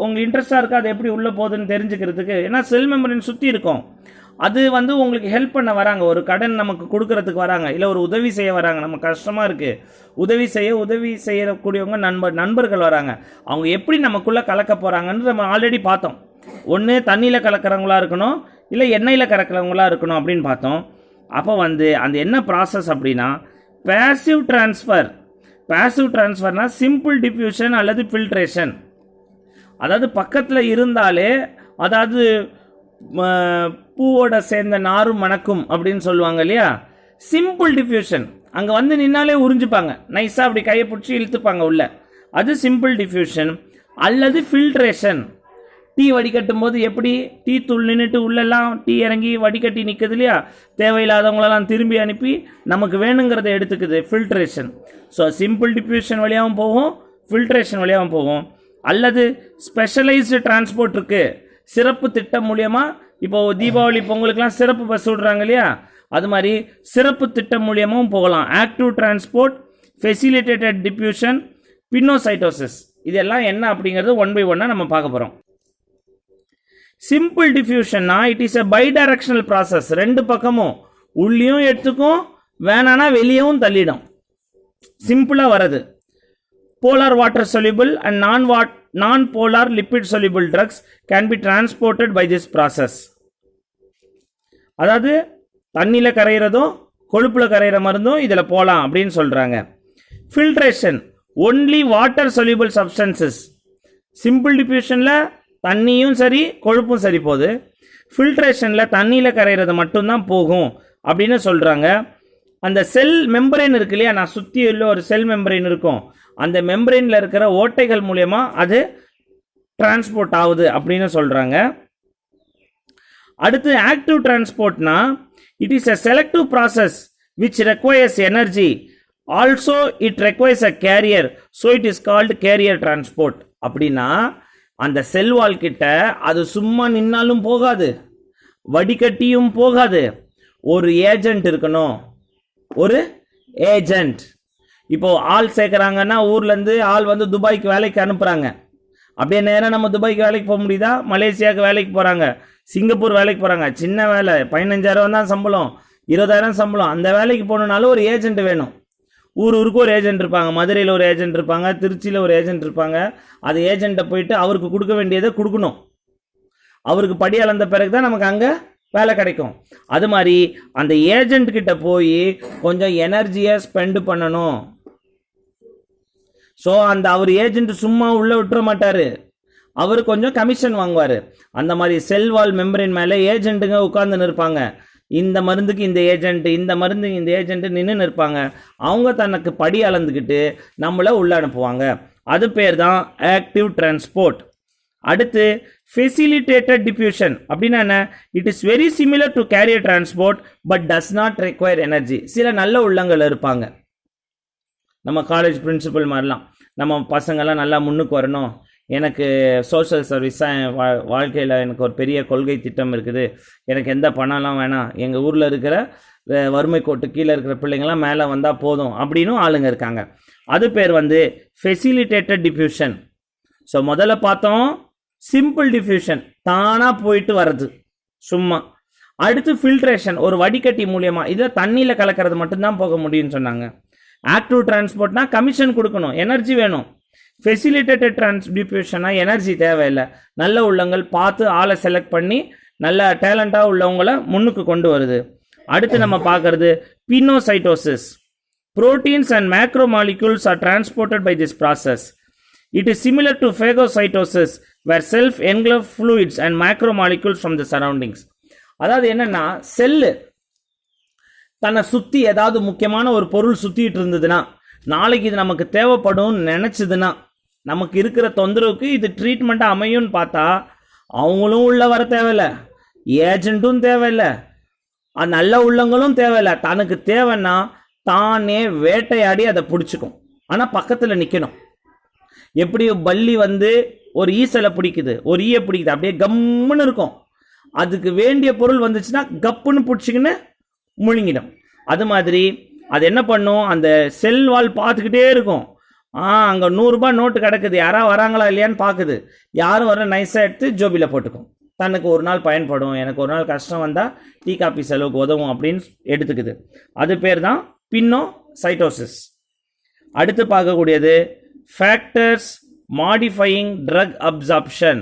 உங்களுக்கு இன்ட்ரெஸ்டாக இருக்கா அது எப்படி உள்ளே போகுதுன்னு தெரிஞ்சுக்கிறதுக்கு? ஏன்னா செல் மெம்பரேன் சுற்றி இருக்கும், அது வந்து உங்களுக்கு ஹெல்ப் பண்ண வராங்க, ஒரு கடன் நமக்கு கொடுக்கறதுக்கு வராங்க, இல்லை ஒரு உதவி செய்ய வராங்க. நம்ம கஷ்டமாக இருக்குது, உதவி செய்யக்கூடியவங்க நண்பர்கள் வராங்க. அவங்க எப்படி நமக்குள்ளே கலக்க போகிறாங்கன்னு நம்ம ஆல்ரெடி பார்த்தோம். ஒன்று தண்ணியில் கலக்கிறவங்களா இருக்கணும், இல்லை எண்ணெயில் கலக்கிறவங்களா இருக்கணும் அப்படின்னு பார்த்தோம். அப்போ வந்து அந்த என்ன ப்ராசஸ் அப்படின்னா பேசிவ் ட்ரான்ஸ்ஃபர்னா சிம்பிள் டிஃப்யூஷன் அல்லது ஃபில்ட்ரேஷன். அதாவது பக்கத்தில் இருந்தாலே, அதாவது பூவோட சேர்ந்த நாரும் மணக்கும் அப்படின்னு சொல்லுவாங்க இல்லையா, சிம்பிள் டிஃப்யூஷன். அங்கே வந்து நின்னாலே உறிஞ்சிப்பாங்க, நைஸாக அப்படி கையை பிடிச்சி இழுத்துப்பாங்க உள்ள, அது சிம்பிள் டிஃப்யூஷன். அல்லது ஃபில்ட்ரேஷன், டீ வடிகட்டும் போது எப்படி டீ தூள் நின்றுட்டு உள்ளெல்லாம் டீ இறங்கி வடிகட்டி நிற்குது இல்லையா, தேவையில்லாதவங்களெல்லாம் திரும்பி அனுப்பி நமக்கு வேணுங்கிறத எடுத்துக்குது, ஃபில்ட்ரேஷன். ஸோ சிம்பிள் டிஃப்யூஷன் வழியாகவும் போகும், ஃபில்ட்ரேஷன் வழியாகவும் போகும். அல்லது ஸ்பெஷலைஸ்டு டிரான்ஸ்போர்ட் இருக்குது, சிறப்பு திட்டம் மூலியமாக. இப்போது தீபாவளி பொங்கலுக்கெல்லாம் சிறப்பு பஸ் விடுறாங்க இல்லையா, அது மாதிரி சிறப்பு திட்டம் மூலியமாகவும் போகலாம். Active transport, facilitated diffusion, pinocytosis, இதெல்லாம் என்ன அப்படிங்கிறது ஒன் பை ஒன்னாக நம்ம பார்க்க போகிறோம். சிம்பிள் டிஃப்யூஷன்னா it is a bidirectional process. ரெண்டு பக்கமும் உள்ளேயும் எடுத்துக்கும், வேணானா வெளியவும் தள்ளிடும், சிம்பிளாக வரது. Polar water soluble and non-polar lipid soluble drugs can be transported by this process. அதாவது தண்ணியில் கரைகிறதும் கொழுப்பில் கரைகிற மருந்தும் இதில் போகலாம் அப்படின்னு சொல்கிறாங்க. Filtration, only water soluble substances. Simple டிஃப்யூஷனில் தண்ணியும் சரி கொழுப்பும் சரி போகுது, ஃபில்ட்ரேஷனில் தண்ணியில் கரைகிறது மட்டும்தான் போகும் அப்படின்னு சொல்கிறாங்க. அந்த செல் மெம்பரேன் இருக்கு இல்லையா, நான் சுற்றி உள்ள ஒரு செல் மெம்பரேன் இருக்கும், அந்த மெம்பரேனில் இருக்கிற ஓட்டைகள் மூலயமா அது டிரான்ஸ்போர்ட் ஆகுது அப்படின்னு சொல்கிறாங்க. அடுத்து ஆக்டிவ் டிரான்ஸ்போர்ட்னா it is a selective process which requires energy, also it requires a carrier, so it is called carrier transport. அப்படின்னா அந்த செல் வால் கிட்ட அது சும்மா நின்னாலும் போகாது, வடிகட்டியும் போகாது, ஒரு ஏஜென்ட் இருக்கணும், ஒரு ஏஜென்ட். இப்போ ஆள் சேர்க்குறாங்கன்னா ஊர்லேருந்து ஆள் வந்து துபாய்க்கு வேலைக்கு அனுப்புகிறாங்க, அப்படியே நேராக நம்ம துபாய்க்கு வேலைக்கு போக முடியுதா? மலேசியாவுக்கு வேலைக்கு போகிறாங்க, சிங்கப்பூர் வேலைக்கு போகிறாங்க, சின்ன வேலை 15,000 தான் சம்பளம், 20,000 சம்பளம். அந்த வேலைக்கு போகணுன்னாலும் ஒரு ஏஜென்ட் வேணும். ஊருக்கு ஒரு ஏஜென்ட் இருப்பாங்க, மதுரையில் ஒரு ஏஜென்ட் இருப்பாங்க, திருச்சியில் ஒரு ஏஜென்ட் இருப்பாங்க. அது ஏஜென்ட்டை போயிட்டு அவருக்கு கொடுக்க வேண்டியதை கொடுக்கணும், அவருக்கு படி அளந்த பிறகு தான் நமக்கு அங்கே வேலை கிடைக்கும். அது மாதிரி அந்த ஏஜென்ட் கிட்ட போய் கொஞ்சம் எனர்ஜியை ஸ்பெண்ட் பண்ணணும். ஸோ அந்த அவர் ஏஜென்ட் சும்மா உள்ளே விட்டுற மாட்டார், அவர் கொஞ்சம் கமிஷன் வாங்குவார். அந்த மாதிரி செல்வால் மெம்பரின் மேலே ஏஜென்ட்டுங்க உட்கார்ந்து இருப்பாங்க. இந்த மருந்துக்கு இந்த ஏஜென்ட், இந்த மருந்துக்கு இந்த ஏஜென்ட் நின்று இருப்பாங்க. அவங்க தனக்கு படி அளந்துக்கிட்டு நம்மளை உள்ள அனுப்புவாங்க. அது பேர் தான் ஆக்டிவ் டிரான்ஸ்போர்ட். அடுத்து ஃபெசிலிட்டேட்டட் டிஃப்யூஷன் அப்படின்னா என்ன? It is very similar to carrier transport but does not require energy. சில நல்ல உள்ளங்கள் இருப்பாங்க, நம்ம காலேஜ் பிரின்சிபல் மாதிரிலாம், நம்ம பசங்கள்லாம் நல்லா முன்னுக்கு வரணும், எனக்கு சோஷியல் சர்வீஸாக வாழ்க்கையில் எனக்கு ஒரு பெரிய கொள்கை திட்டம் இருக்குது, எனக்கு எந்த பணம்லாம் வேணாம், எங்கள் ஊரில் இருக்கிற வறுமை கோட்டு கீழே இருக்கிற பிள்ளைங்கள்லாம் மேலே வந்தால் போதும் அப்படின்னு ஆளுங்க இருக்காங்க. அது பேர் வந்து ஃபெசிலிட்டேட்டட் டிஃப்யூஷன். ஸோ முதல்ல பார்த்தோம் சிம்பிள் டிஃப்யூஷன், தானாக போயிட்டு வர்றது சும்மா. அடுத்து ஃபில்ட்ரேஷன், ஒரு வடிகட்டி மூலியமாக, இதில் தண்ணியில் கலக்கிறது மட்டும்தான் போக முடியும்னு சொன்னாங்க. ஆக்டிவ் டிரான்ஸ்போர்ட்னா கமிஷன் கொடுக்கணும், எனர்ஜி வேணும். ஃபெசிலிட்டேட்டட் டிஃப்யூஷனா எனர்ஜி தேவையில்லை, நல்ல உள்ளங்கள் பார்த்து ஆளை செலக்ட் பண்ணி நல்ல டேலண்டாக உள்ளவங்களை முன்னுக்கு கொண்டு வருது. அடுத்து நம்ம பார்க்கறது pinocytosis. Proteins and macromolecules are transported by this process. It is similar to phagocytosis where self-engulf fluids and macromolecules from the surroundings. அதாவது என்னன்னா, செல்லு தன்னை சுற்றி ஏதாவது முக்கியமான ஒரு பொருள் சுற்றிட்டு இருந்ததுன்னா, நாளைக்கு இது நமக்கு தேவைப்படும் நினச்சதுன்னா, நமக்கு இருக்கிற தொந்தரவுக்கு இது ட்ரீட்மெண்ட்டாக அமையும்னு பார்த்தா அவங்களும் உள்ள வர தேவையில்லை, ஏஜென்ட்டும் தேவையில்லை, நல்ல உள்ளங்களும் தேவையில்லை. தனக்கு தேவைன்னா தானே வேட்டையாடி அதை பிடிச்சிக்கும். ஆனால் பக்கத்தில் நிற்கணும். எப்படி பல்லி வந்து ஒரு ஈசலை பிடிக்குது, ஒரு ஈயை பிடிக்குது, அப்படியே கம்முன்னு இருக்கும். அதுக்கு வேண்டிய பொருள் வந்துச்சுன்னா கப்புன்னு பிடிச்சிக்கின்னு முழுங்கிடும். அது மாதிரி அது என்ன பண்ணும், அந்த செல் வால் பார்த்துக்கிட்டே இருக்கும். அங்கே 100 ரூபாய் நோட்டு கிடக்குது, யாராவது வராங்களா இல்லையான்னு பார்க்குது. யாரும் வர நைஸாக எடுத்து ஜோபியில் போட்டுக்கும், தனக்கு ஒரு நாள் பயன்படும், எனக்கு ஒரு நாள் கஷ்டம் வந்தால் டீ காப்பி செலவுக்கு உதவும் அப்படின்னு எடுத்துக்குது. அது பேர் தான் பினோசைட்டோசிஸ். அடுத்து பார்க்கக்கூடியது ஃபேக்டர்ஸ் மாடிஃபையிங் ட்ரக் அப்சார்ப்ஷன்.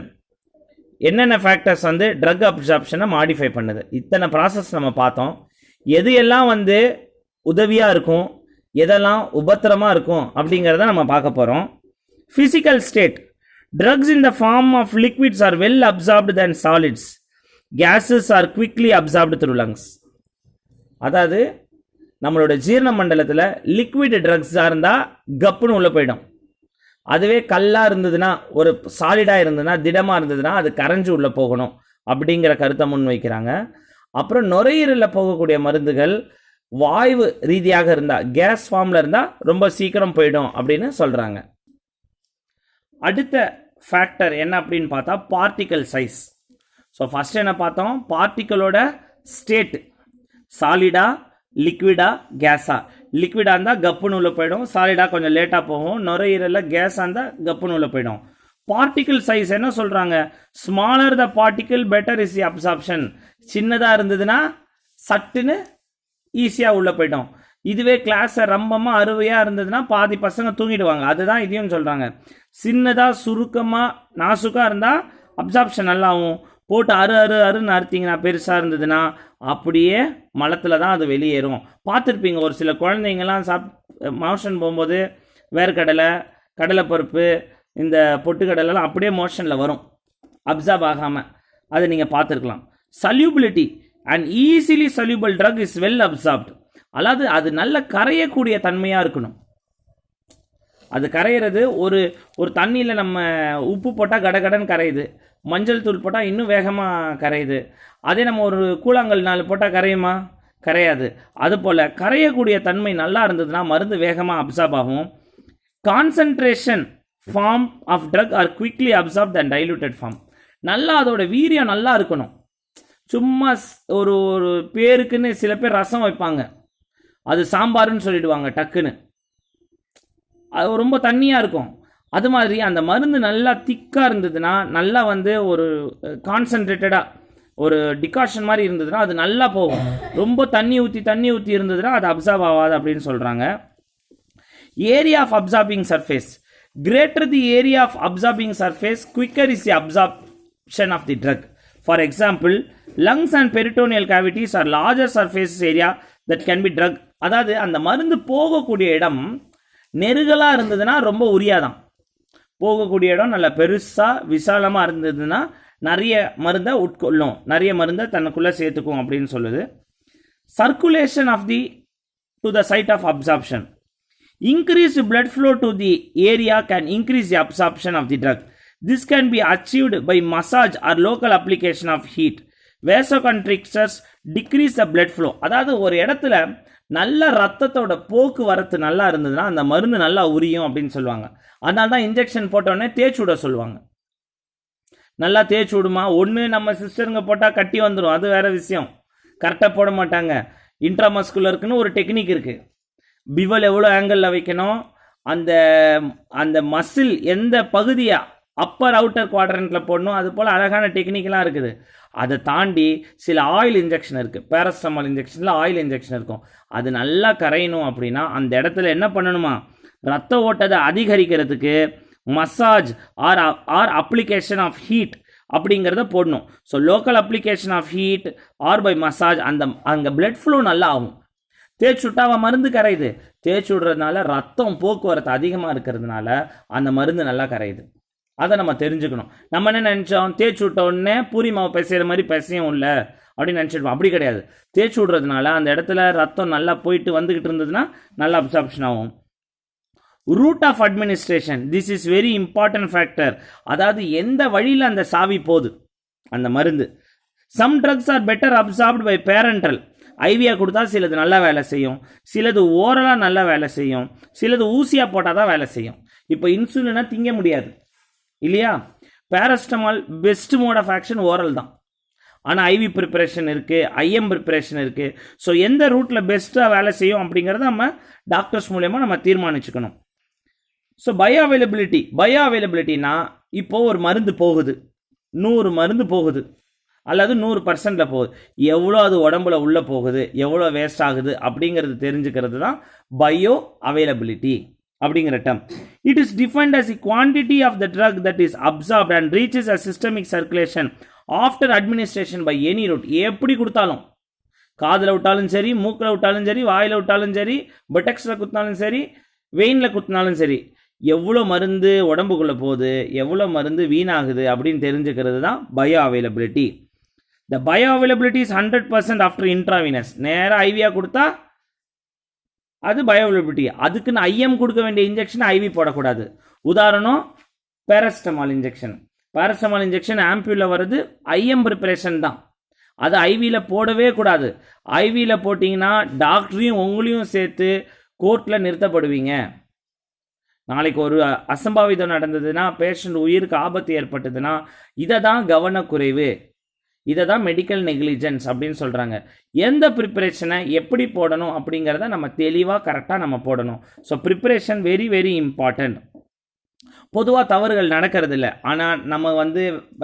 என்னென்ன ஃபேக்டர்ஸ் வந்து ட்ரக் அப்சார்ப்ஷனை மாடிஃபை பண்ணுது? இத்தனை ப்ராசஸ் நம்ம பார்த்தோம். எது எல்லாம் வந்து உதவியாக இருக்கும், எதெல்லாம் உபத்திரமாக இருக்கும் அப்படிங்கிறத நம்ம பார்க்க போகிறோம். Physical state. Drugs in the form of liquids are well absorbed than solids. Gases are quickly absorbed through lungs. அதாவது நம்மளோட ஜீரண மண்டலத்தில் லிக்விட் ட்ரக்ஸாக இருந்தால் கப்புன்னு உள்ளே போயிடும். அதுவே கல்லாக இருந்ததுன்னா, ஒரு சாலிடாக இருந்ததுன்னா, திடமாக இருந்ததுன்னா அது கரைஞ்சு உள்ளே போகணும் அப்படிங்கிற கருத்தை முன் வைக்கிறாங்க. அப்புறம் நுரையீரலில் போகக்கூடிய மருந்துகள் வாயு ரீதியாக இருந்தால், கேஸ் ஃபார்மில் இருந்தால் ரொம்ப சீக்கிரம் போயிடும் அப்படின்னு சொல்கிறாங்க. அடுத்த ஃபேக்டர் என்ன அப்படின்னு பார்த்தா பார்ட்டிக்கல் சைஸ். ஸோ ஃபஸ்ட் என்ன பார்த்தோம்? பார்ட்டிக்கலோட ஸ்டேட், சாலிடா, லிக்விடா, கேஸா. லிக்விடாக இருந்தால் கப்புன்னு உள்ள போயிடும், சாலிடாக கொஞ்சம் லேட்டாக போகும், நுரையீரலில் கேஸாக இருந்தால் கப்புன்னு உள்ள போயிடும். பார்ட்டிக்கல் சைஸ் என்ன சொல்கிறாங்க? Smaller the particle better is the absorption. சின்னதாக இருந்ததுன்னா சட்டுன்னு ஈஸியாக உள்ளே போயிடும். இதுவே கிளாஸை ரொம்பமாக அறுவையாக இருந்ததுன்னா பாதி பசங்க தூங்கிடுவாங்க. அதுதான் இதையும் சொல்கிறாங்க. சின்னதாக சுருக்கமாக நாசுக்காக இருந்தால் அப்சார்ப்ஷன் நல்லாவும், போட்டு அருன்னு அறுத்திங்கன்னா பெருசாக இருந்ததுன்னா அப்படியே மலத்தில் தான் அது வெளியேறும். பார்த்துருப்பீங்க, ஒரு சில குழந்தைங்கள்லாம் மோஷன் போகும்போது வேர்க்கடலை, கடலைப்பருப்பு, இந்த பொட்டுக்கடலைலாம் அப்படியே மோஷனில் வரும், அப்சார்ப் ஆகாமல். அதை நீங்கள் பார்த்துருக்கலாம். Solubility. And easily soluble drug is well absorbed. அதாவது அது நல்ல கரையக்கூடிய தன்மையாக இருக்கணும். அது கரையிறது ஒரு தண்ணியில் நம்ம உப்பு போட்டால் கடகடன்னு கரையுது, மஞ்சள் தூள் போட்டால் இன்னும் வேகமாக கரையுது. அதே நம்ம ஒரு கூழாங்கல் 4 போட்டால் கரையுமா? கரையாது. அதுபோல் கரையக்கூடிய தன்மை நல்லா இருந்ததுன்னா மருந்து வேகமாக அப்சார்ப் ஆகும். Concentration form of drug are quickly absorb than diluted form. நல்லா அதோட வீரியம் நல்லா இருக்கணும். சும்மா ஒரு பேருக்குன்னு சில பேர் ரசம் வைப்பாங்க, அது சாம்பார்னு சொல்லிடுவாங்க டக்குன்னு, அது ரொம்ப தண்ணியாக இருக்கும். அது மாதிரி அந்த மருந்து நல்லா திக்காக இருந்ததுன்னா, நல்லா வந்து ஒரு கான்சன்ட்ரேட்டடாக ஒரு டிகாஷன் மாதிரி இருந்ததுன்னா அது நல்லா போகும். ரொம்ப தண்ணி ஊற்றி இருந்ததுன்னா அது அப்சார்ப் ஆகாது அப்படின்னு சொல்கிறாங்க. Area of absorbing surface. Greater the area of absorbing surface, quicker is the absorption of the drug. For example, lungs and peritoneal cavities are larger surface area that can be drug. அதாவது அந்த மருந்து போகக்கூடிய இடம் நெருகலாக இருந்ததுன்னா ரொம்ப உரியாதான். போகக்கூடிய இடம் நல்ல பெருசாக விசாலமாக இருந்ததுன்னா நிறைய மருந்தை உட்கொள்ளும், நிறைய மருந்தை தனக்குள்ளே சேர்த்துக்கும் அப்படின்னு சொல்லுது. Circulation of the to the site of absorption. Increased blood flow to the area can increase the absorption of the drug. This can be achieved by massage or local application of heat. Vasoconstrictors decrease the blood flow. அதாவது ஒரு இடத்துல நல்ல ரத்தத்தோட போக்குவரத்து நல்லா இருந்ததுன்னா அந்த மருந்து நல்லா உரியும் அப்படின்னு சொல்லுவாங்க. அதனால தான் இன்ஜெக்ஷன் போட்டோடனே தேய்ச்சி விட சொல்லுவாங்க. நல்லா தேய்ச்சி விடுமா. ஒன்று நம்ம சிஸ்டருங்க போட்டால் கட்டி வந்துடும், அது வேற விஷயம், கரெக்டாக போட மாட்டாங்க. இன்ட்ராமஸ்குலருக்குன்னு ஒரு டெக்னிக் இருக்குது. பிவல் எவ்வளோ ஆங்கிளில் வைக்கணும், அந்த மசில் எந்த பகுதியை அப்பர் அவுட்டர் குவாட்ரண்ட்டில் போடணும், அது போல் அழகான டெக்னிக்கெலாம் இருக்குது. அதை தாண்டி சில ஆயில் இன்ஜெக்ஷன் இருக்குது. பேராசிட்டமால் இன்ஜெக்ஷனில் ஆயில் இன்ஜெக்ஷன் இருக்கும். அது நல்லா கரையணும் அப்படின்னா அந்த இடத்துல என்ன பண்ணணுமா, ரத்த ஓட்டத்தை அதிகரிக்கிறதுக்கு massage or application of heat அப்படிங்கிறத போடணும். So local application of heat or by massage அங்கே பிளட் ஃப்ளோ நல்லா ஆகும். தேய்ச்சி விட்டா அவன் மருந்து கரையுது. தேய்ச்சி விடுறதுனால ரத்தம் போக்குவரத்து அதிகமாக இருக்கிறதுனால அந்த மருந்து நல்லா கரையுது. அதை நம்ம தெரிஞ்சுக்கணும். நம்ம என்ன நினச்சோம், தேய்ச்சி விட்ட உடனே பூரி மாவு பிசைகிற மாதிரி பிசையும் இல்லை அப்படின்னு நினச்சிடுவோம். அப்படி கிடையாது. தேய்ச்சி விடுறதுனால அந்த இடத்துல ரத்தம் நல்லா போயிட்டு வந்துக்கிட்டு இருந்ததுன்னா நல்லா அப்சார்ப்ஷன் ஆகும். Route of administration, this is very important factor. அதாவது எந்த வழியில் அந்த சாவி போகுது அந்த மருந்து. Some drugs are better absorbed by parenteral. ஐவியாக கொடுத்தா சிலது நல்லா வேலை செய்யும், சிலது ஓரலாக நல்லா வேலை செய்யும், சிலது ஊசியாக போட்டால் தான் வேலை செய்யும். இப்போ இன்சுலினை திங்க முடியாது இல்லையா. Paracetamol best mode of action oral தான். ஆனால் ஐவி ப்ரிப்பரேஷன் இருக்குது, ஐஎம் ப்ரிப்பரேஷன் இருக்குது. ஸோ எந்த ரூட்டில் பெஸ்ட்டாக வேலை செய்யும் அப்படிங்கிறத நம்ம டாக்டர்ஸ் மூலயமா நம்ம தீர்மானிச்சுக்கணும். ஸோ பயோ அவைலபிலிட்டினா இப்போது ஒரு மருந்து போகுது, 100 மருந்து போகுது, அல்லது 100%ல போகுது. எவ்வளோ அது உடம்புல உள்ளே போகுது, எவ்வளோ வேஸ்ட் ஆகுது அப்படிங்கிறது தெரிஞ்சுக்கிறது தான் பயோ அவைலபிலிட்டி அப்படிங்கிற term. It is defined as a quantity of the drug that is absorbed and reaches a systemic circulation after administration by any route. எப்படி கொடுத்தாலும், காதில் விட்டாலும் சரி, மூக்கில் விட்டாலும் சரி, வாயில் விட்டாலும் சரி, பெட்டக்ஸில் குத்தினாலும் சரி, வெயினில் குத்தினாலும் சரி, எவ்வளோ மருந்து உடம்புக்குள்ளே போகுது, எவ்வளோ மருந்து வீணாகுது அப்படின்னு தெரிஞ்சுக்கிறது தான் bio availability. The bio availability is 100% after intravenous. நேராக ஐவியாக கொடுத்தா அது பயோ அவைலபிலிட்டி. அதுக்குன்னு ஐஎம் கொடுக்க வேண்டிய இன்ஜெக்ஷன் ஐவி போடக்கூடாது. உதாரணம் பேரஸ்டமால் இன்ஜெக்ஷன். பேரஸ்டமால் இன்ஜெக்ஷன் ஆம்பியூலில் வருது, ஐஎம் ப்ரிப்பரேஷன் தான். அது ஐவியில் போடவே கூடாது. ஐவியில் போட்டிங்கன்னா டாக்டரையும் உங்களையும் சேர்த்து கோர்ட்டில் நிறுத்தப்படுவீங்க. நாளைக்கு ஒரு அசம்பாவிதம் நடந்ததுன்னா, பேஷண்ட் உயிருக்கு ஆபத்து ஏற்பட்டதுன்னா, இதை தான் கவனக்குறைவு, இதை தான் மெடிக்கல் நெக்லிஜென்ஸ் அப்படின்னு சொல்கிறாங்க. எந்த ப்ரிப்பரேஷனை எப்படி போடணும் அப்படிங்கிறத நம்ம தெளிவாக கரெக்டாக நம்ம போடணும். So preparation very very important. பொதுவாக தவறுகள் நடக்கிறது இல்லை, ஆனால் நம்ம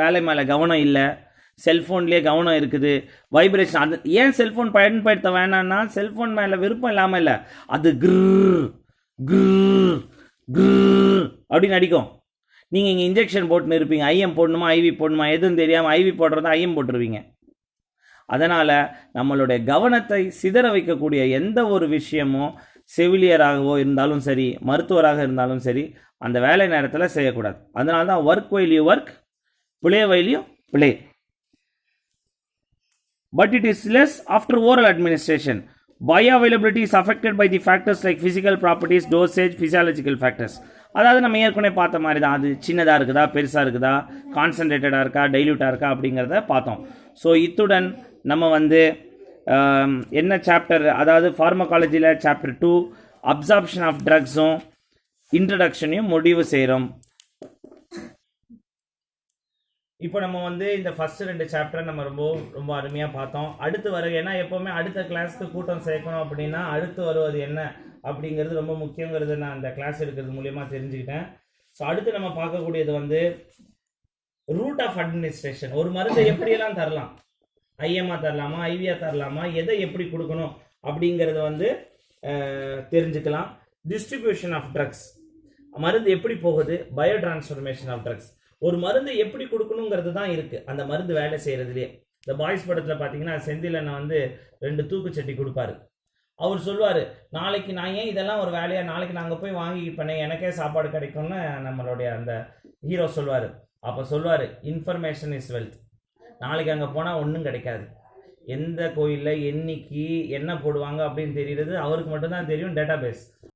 வேலை மேலே கவனம் இல்லை, செல்ஃபோன்லேயே கவனம் இருக்குது, வைப்ரேஷன். அது ஏன் செல்ஃபோன் பயன்படுத்த வேணான்னா, செல்ஃபோன் மேலே விருப்பம் இல்லாமல் இல்லை, அது கிர் கிர் கிர் அப்படின்னு அடிக்கும். நீங்கள் இங்கே இன்ஜெக்ஷன் போட்டுன்னு இருப்பீங்க, ஐஎம் போடணுமா ஐவி போடணுமா எதுவும் தெரியாமல் ஐவி போடுறதா ஐஎம் போட்டுருவீங்க. அதனால் நம்மளுடைய கவனத்தை சிதற வைக்கக்கூடிய எந்த ஒரு விஷயமும் செவிலியராகவோ இருந்தாலும் சரி, மருத்துவராக இருந்தாலும் சரி, அந்த வேலை நேரத்தில் செய்யக்கூடாது. அதனால தான் work while you work, play while you play. But it is less after oral administration. Bioavailability is affected by the factors like physical properties, dosage, physiological factors. அதாவது நம்ம ஏற்கனவே பார்த்த மாதிரி தான், அது சின்னதாக இருக்குதா, பெருசாக இருக்குதா, கான்சன்ட்ரேட்டடாக இருக்கா, டைல்யூட்டாக இருக்கா அப்படிங்கிறத பார்த்தோம். ஸோ இத்துடன் நம்ம என்ன சாப்டர், அதாவது ஃபார்மகாலஜியில் சாப்டர் 2 அப்சார்ப்ஷன் ஆஃப் ட்ரக்ஸும் இன்ட்ரடக்ஷனையும் முடிவு செய்கிறோம். இப்போ நம்ம இந்த ஃபர்ஸ்ட் 2 சாப்டர் நம்ம ரொம்ப அருமையாக பார்த்தோம். அடுத்து ஏன்னா எப்போவுமே அடுத்த கிளாஸ்க்கு கூட்டம் சேர்க்கணும் அப்படின்னா அடுத்து வருவது என்ன அப்படிங்கிறது ரொம்ப முக்கியங்கிறது நான் அந்த கிளாஸ் எடுக்கிறது மூலியமாக தெரிஞ்சுக்கிட்டேன். ஸோ அடுத்து நம்ம பார்க்கக்கூடியது ரூட் ஆஃப் அட்மினிஸ்ட்ரேஷன். ஒரு மருந்தை எப்படியெல்லாம் தரலாம், ஐஎம்ஆ தரலாமா, ஐவியா தரலாமா, எதை எப்படி கொடுக்கணும் அப்படிங்கிறது தெரிஞ்சுக்கலாம். டிஸ்ட்ரிபியூஷன் ஆஃப் ட்ரக்ஸ், மருந்து எப்படி போகுது, பயோ டிரான்ஸ்ஃபர்மேஷன் ஆஃப் ட்ரக்ஸ். ஒரு மருந்து எப்படி கொடுக்கணுங்கிறது தான் இருக்குது அந்த மருந்து வேலை செய்கிறதுலேயே. இந்த பாய்ஸ் படத்தில் பார்த்தீங்கன்னா செந்திலனை 2 தூக்குச்சட்டி கொடுப்பாரு. அவர் சொல்லுவார், நாளைக்கு நான் ஏன் இதெல்லாம் ஒரு வேலையாக, நாளைக்கு நாங்கள் போய் வாங்கிப்பேனே, எனக்கே சாப்பாடு கிடைக்கும்னு நம்மளுடைய அந்த ஹீரோ சொல்லுவார். அப்போ சொல்லுவார், இன்ஃபர்மேஷன் இஸ் வெல்த். நாளைக்கு அங்கே போனால் ஒன்றும் கிடைக்காது. எந்த கோயிலில் என்னைக்கு என்ன போடுவாங்க அப்படின்னு தெரிகிறது அவருக்கு மட்டும்தான் தெரியும், டேட்டா பேஸ்.